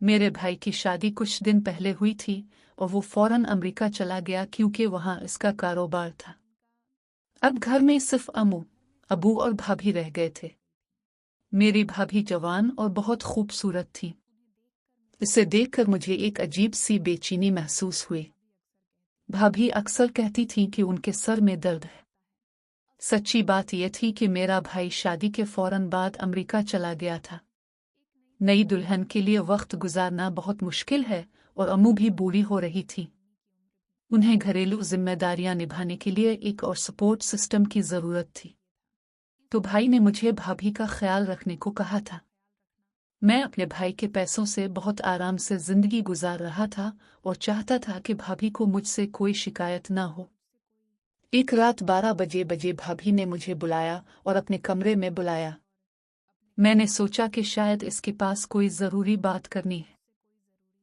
मेरे भाई की शादी कुछ दिन पहले हुई थी और वो फौरन अमेरिका चला गया क्योंकि वहां इसका कारोबार था। अब घर में सिर्फ अम्मू, अबू और भाभी रह गए थे। मेरी भाभी जवान और बहुत खूबसूरत थी। इसे देखकर मुझे एक अजीब सी बेचैनी महसूस हुई। भाभी अक्सर कहती थी कि उनके सर में दर्द है। सच्ची बात यह थी कि मेरा भाई शादी के फौरन बाद अमेरिका चला गया था। नई दुल्हन के लिए वक्त गुजारना बहुत मुश्किल है और अम्मू भी बूढ़ी हो रही थी। उन्हें घरेलू जिम्मेदारियां निभाने के लिए एक और सपोर्ट सिस्टम की जरूरत थी। तो भाई ने मुझे भाभी का ख्याल रखने को कहा था। मैं अपने भाई के पैसों से बहुत आराम से जिंदगी गुजार रहा था और चाहता था कि भाभी को मुझसे कोई शिकायत ना हो। एक रात 12 बजे भाभी ने मुझे बुलाया और अपने कमरे में बुलाया। मैंने सोचा कि शायद इसके पास कोई जरूरी बात करनी है,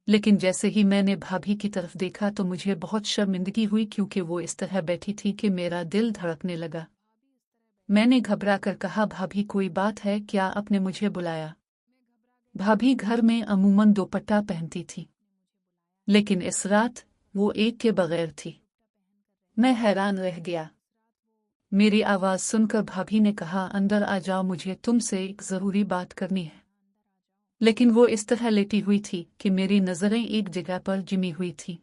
लेकिन जैसे ही मैंने भाभी की तरफ देखा तो मुझे बहुत शर्मिंदगी हुई क्योंकि वो इस तरह बैठी थी कि मेरा दिल धड़कने लगा। मैंने घबरा कर कहा, भाभी कोई बात है क्या, आपने मुझे बुलाया? भाभी घर में अमूमन दुपट्टा पहनती थी, लेकिन इस रात वो एक के बगैर थी। मैं हैरान रह गया। मेरी आवाज सुनकर भाभी ने कहा, अंदर आ जाओ, मुझे तुमसे एक जरूरी बात करनी है। लेकिन वो इस तरह लेटी हुई थी कि मेरी नजरें एक जगह पर जिमी हुई थी।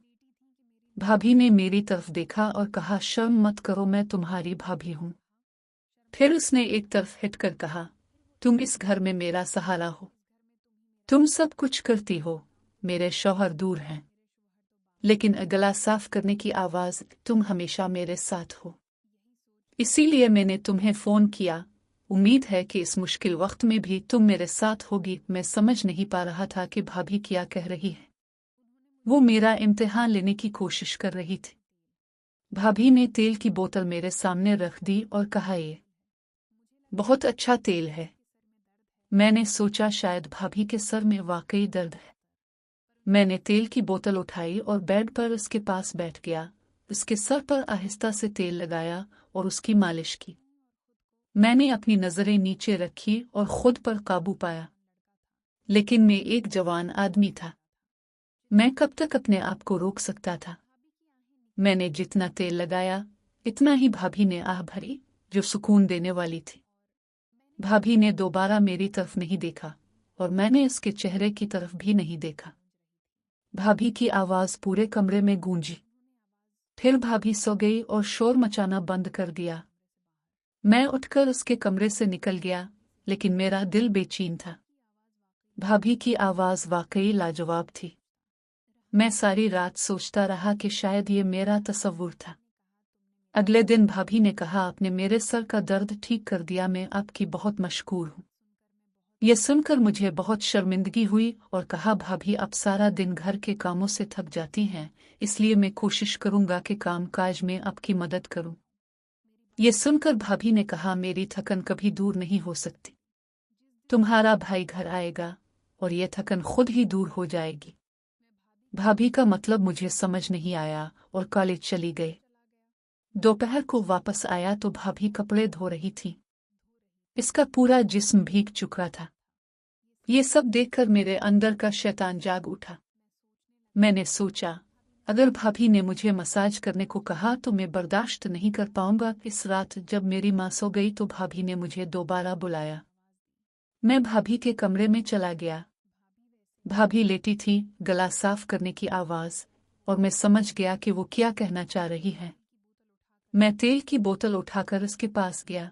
भाभी ने मेरी तरफ देखा और कहा, शर्म मत करो, मैं तुम्हारी भाभी हूं। फिर उसने एक तरफ हिटकर कहा, तुम इस घर में मेरा सहारा हो, तुम सब कुछ करती हो, मेरे शौहर दूर हैं, लेकिन गला साफ करने की आवाज, तुम हमेशा मेरे साथ हो। इसीलिए मैंने तुम्हें फोन किया। उम्मीद है कि इस मुश्किल वक्त में भी तुम मेरे साथ होगी। मैं समझ नहीं पा रहा था कि भाभी क्या कह रही है। वो मेरा इम्तिहान लेने की कोशिश कर रही थी। भाभी ने तेल की बोतल मेरे सामने रख दी और कहा, ये बहुत अच्छा तेल है। मैंने सोचा शायद भाभी के सर में वाकई दर्द है। मैंने तेल की बोतल उठाई और बेड पर उसके पास बैठ गया, उसके सर पर आहिस्ता से तेल लगाया और उसकी मालिश की। मैंने अपनी नजरें नीचे रखी और खुद पर काबू पाया, लेकिन मैं एक जवान आदमी था। मैं कब तक अपने आप को रोक सकता था? मैंने जितना तेल लगाया इतना ही भाभी ने आह भरी, जो सुकून देने वाली थी। भाभी ने दोबारा मेरी तरफ नहीं देखा और मैंने उसके चेहरे की तरफ भी नहीं देखा। भाभी की आवाज पूरे कमरे में गूंजी। फिर भाभी सो गई और शोर मचाना बंद कर दिया। मैं उठकर उसके कमरे से निकल गया, लेकिन मेरा दिल बेचैन था। भाभी की आवाज वाकई लाजवाब थी। मैं सारी रात सोचता रहा कि शायद ये मेरा तसव्वुर था। अगले दिन भाभी ने कहा, आपने मेरे सर का दर्द ठीक कर दिया, मैं आपकी बहुत मशकूर हूँ। यह सुनकर मुझे बहुत शर्मिंदगी हुई और कहा, भाभी आप सारा दिन घर के कामों से थक जाती हैं, इसलिए मैं कोशिश करूंगा कि काम काज में आपकी मदद करूं। ये सुनकर भाभी ने कहा, मेरी थकन कभी दूर नहीं हो सकती। तुम्हारा भाई घर आएगा और यह थकन खुद ही दूर हो जाएगी। भाभी का मतलब मुझे समझ नहीं आया और कॉलेज चली गई। दोपहर को वापस आया तो भाभी कपड़े धो रही थी। इसका पूरा जिस्म भीग चुका था। ये सब देखकर मेरे अंदर का शैतान जाग उठा। मैंने सोचा, अगर भाभी ने मुझे मसाज करने को कहा तो मैं बर्दाश्त नहीं कर पाऊंगा। इस रात जब मेरी मां सो गई तो भाभी ने मुझे दोबारा बुलाया। मैं भाभी के कमरे में चला गया। भाभी लेटी थी, गला साफ करने की आवाज, और मैं समझ गया कि वो क्या कहना चाह रही है। मैं तेल की बोतल उठाकर उसके पास गया,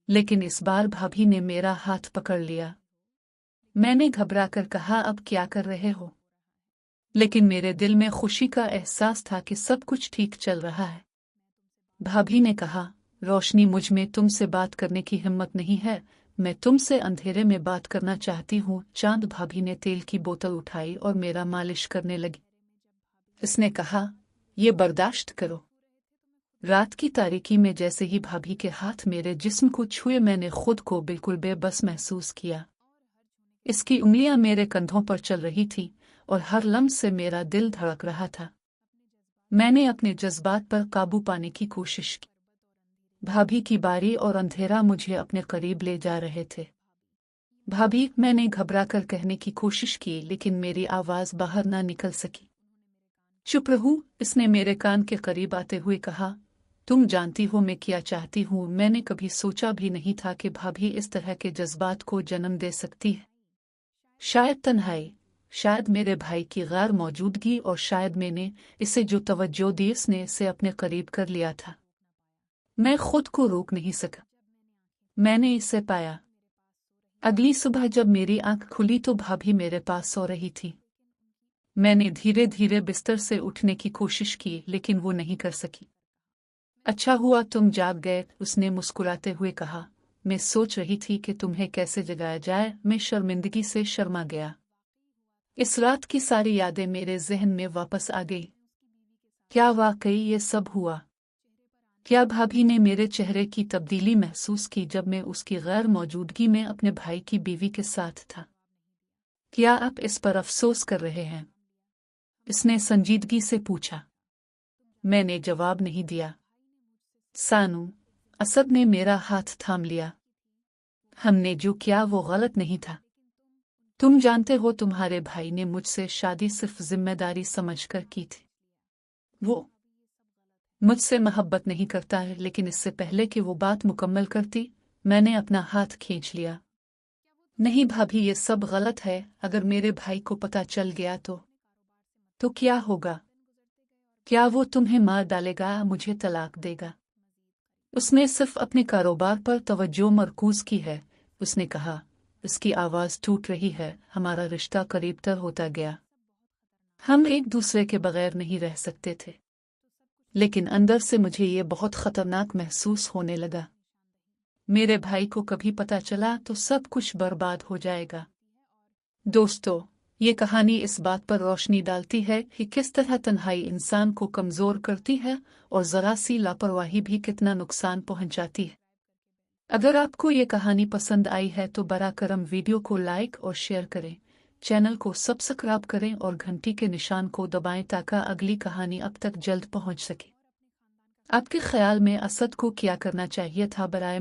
लेकिन इस बार भाभी ने मेरा हाथ पकड़ लिया। मैंने घबरा कर कहा, अब क्या कर रहे हो? लेकिन मेरे दिल में खुशी का एहसास था कि सब कुछ ठीक चल रहा है। भाभी ने कहा, रोशनी, मुझ में तुमसे बात करने की हिम्मत नहीं है, मैं तुमसे अंधेरे में बात करना चाहती हूँ। चांद भाभी ने तेल की बोतल उठाई और मेरा मालिश करने लगी। उसने कहा, ये बर्दाश्त करो। रात की तारीकी में जैसे ही भाभी के हाथ मेरे जिस्म को छुए, मैंने खुद को बिल्कुल बेबस महसूस किया। इसकी उंगलियां मेरे कंधों पर चल रही थी और हर लम्ह से मेरा दिल धड़क रहा था। मैंने अपने जज्बात पर काबू पाने की कोशिश की। भाभी की बारी और अंधेरा मुझे अपने करीब ले जा रहे थे। भाभी, मैंने घबराकर कहने की कोशिश की, लेकिन मेरी आवाज बाहर ना निकल सकी। चुप रहूं, इसने मेरे कान के करीब आते हुए कहा। तुम जानती हो मैं क्या चाहती हूँ। मैंने कभी सोचा भी नहीं था कि भाभी इस तरह के जज्बात को जन्म दे सकती है। शायद तन्हाई, शायद मेरे भाई की गैर मौजूदगी, और शायद मैंने इसे जो तवज्जो दी उसने इसे अपने करीब कर लिया था। मैं खुद को रोक नहीं सका। मैंने इसे पाया। अगली सुबह जब मेरी आंख खुली तो भाभी मेरे पास सो रही थी। मैंने धीरे धीरे बिस्तर से उठने की कोशिश की, लेकिन वो नहीं कर सकी। अच्छा हुआ तुम जाग गए, उसने मुस्कुराते हुए कहा। मैं सोच रही थी कि तुम्हें कैसे जगाया जाए। मैं शर्मिंदगी से शर्मा गया। इस रात की सारी यादें मेरे जहन में वापस आ गई। क्या वाकई ये सब हुआ? क्या भाभी ने मेरे चेहरे की तब्दीली महसूस की जब मैं उसकी गैर मौजूदगी में अपने भाई की बीवी के साथ था? क्या आप इस पर अफसोस कर रहे हैं? इसने संजीदगी से पूछा। मैंने जवाब नहीं दिया। सानू, असद ने मेरा हाथ थाम लिया। हमने जो किया वो गलत नहीं था। तुम जानते हो तुम्हारे भाई ने मुझसे शादी सिर्फ जिम्मेदारी समझकर की थी। वो मुझसे मोहब्बत नहीं करता है, लेकिन इससे पहले कि वो बात मुकम्मल करती, मैंने अपना हाथ खींच लिया। नहीं भाभी, ये सब गलत है। अगर मेरे भाई को पता चल गया तो क्या होगा? क्या वो तुम्हें मार डालेगा, मुझे तलाक देगा? उसने सिर्फ अपने कारोबार पर तवज्जो मरकूज की है, उसने कहा। उसकी आवाज टूट रही है। हमारा रिश्ता करीबतर होता गया। हम एक दूसरे के बगैर नहीं रह सकते थे, लेकिन अंदर से मुझे ये बहुत खतरनाक महसूस होने लगा। मेरे भाई को कभी पता चला तो सब कुछ बर्बाद हो जाएगा। दोस्तों, ये कहानी इस बात पर रोशनी डालती है कि किस तरह तन्हाई इंसान को कमजोर करती है और जरा सी लापरवाही भी कितना नुकसान पहुंचाती है। अगर आपको ये कहानी पसंद आई है तो बरा करम वीडियो को लाइक और शेयर करें, चैनल को सब्सक्राइब करें और घंटी के निशान को दबाएं ताकि अगली कहानी अब तक जल्द पहुंच सके। आपके ख्याल में असद को क्या करना चाहिए था? बराए